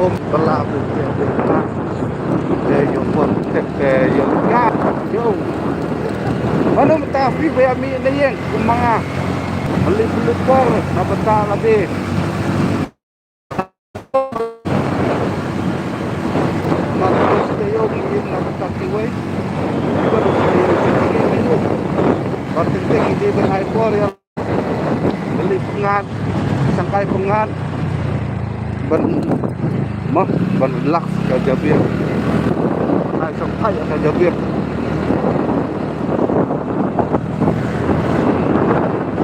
ôm bala bu ya de yo pon te yo ya yo mana mata fi be ami ne yen kumanga ali pelupor na bata labi matos kayo yin na bata kiway baru kayo sige berarti hindi ba ay por ya ali pengat sangkai pengat ban mah ban lak ka jabir na sangkai ka jabir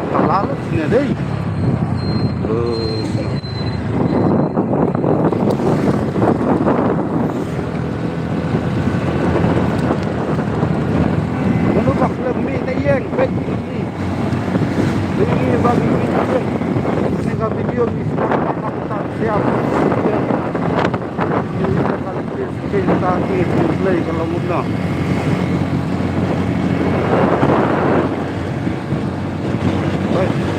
talalu sini deh menubak lebih tayang baik ini bagi ini sehingga video ini sudah tak siap kalau kita play kalau mudah baik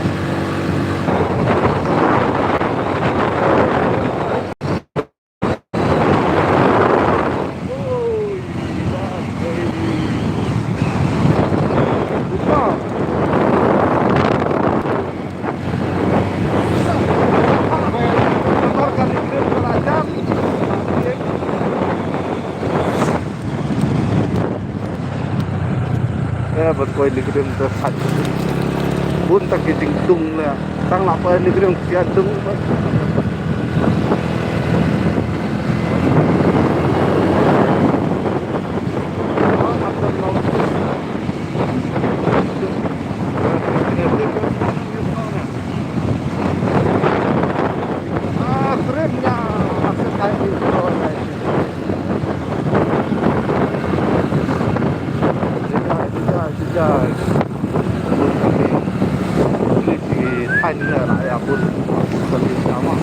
bật quay đi cái đường ta sạch bốn ta cái tình tung là tăng lọc quay đi cái đường kia tung hanya rakyat pun beli sama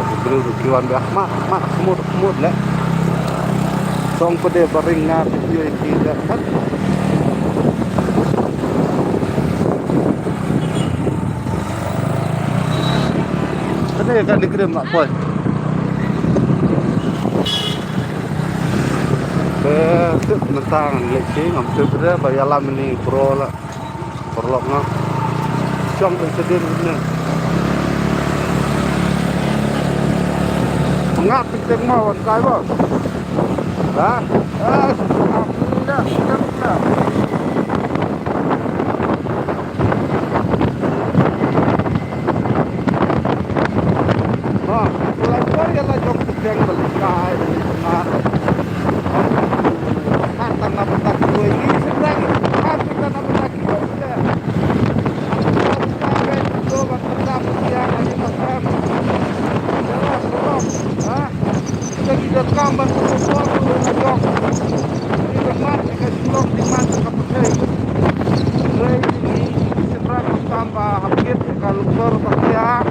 diberi kiwan dah mak semut lah song pede beringat video ini kan tadi kan dikirim mak boy tentang leci ngambil berapa bayalah ini pro lah perloknya cong tersedir ini ngap kita mau kai bos dah sudah mulai dari lah jong yang balik kai tengah tanah petak gue ini sedang habis tanah petak gue udah sampai itu petak yang lagi macam jelas belum kita tidak kamban semua dulu ngajok ini benar jika belum dimana kepetai ini sedang tambah habis kalau kor pakai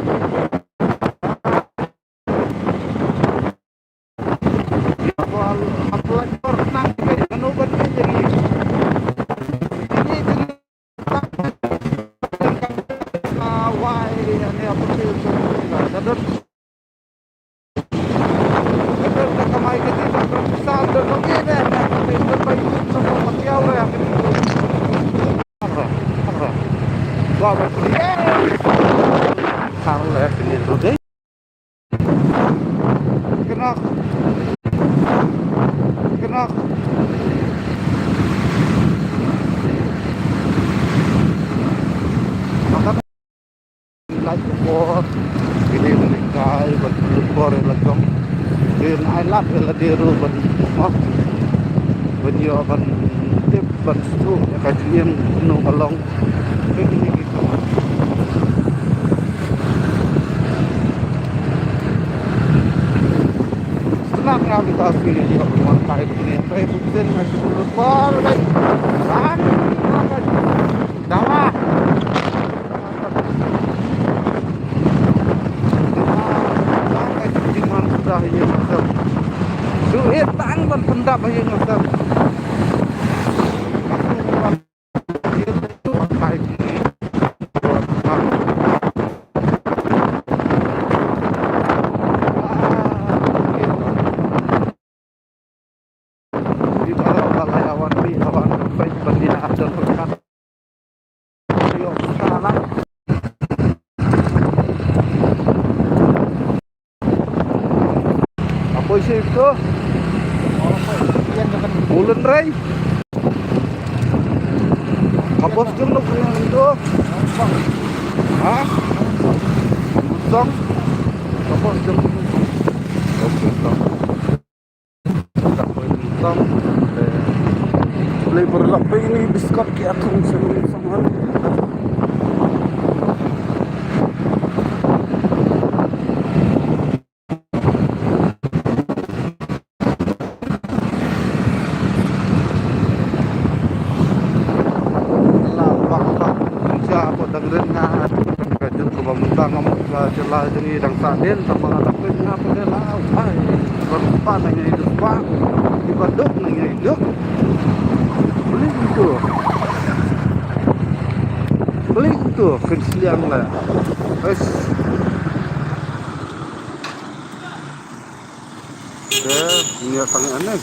Kenak maka lagi bor ini meningkai bor lagi din ai lap là đi rồi mình móc mình nhiều mình tiếp mình thu cái chuyện nụ mà long cái senang nga kita pilih di rumah kayak begini kayak bukan masih berubah kan dawa ya maksud duit tangan pendap aja maksud itu kayak gini situ. Bulan ray. Kapos dun lo kanya nito. Ha? Busok. Kapos dun. Busok. Busok. Flavor lang pa ini biscuit kaya kung sa mga dagren nga kadyon ko mamunta nga sila dyan idang sadin sa mga lapit nga pagalaw ay berpa na nga idus pa ibadok na nga idok beli itu kensliang lah wes ini sangat aneh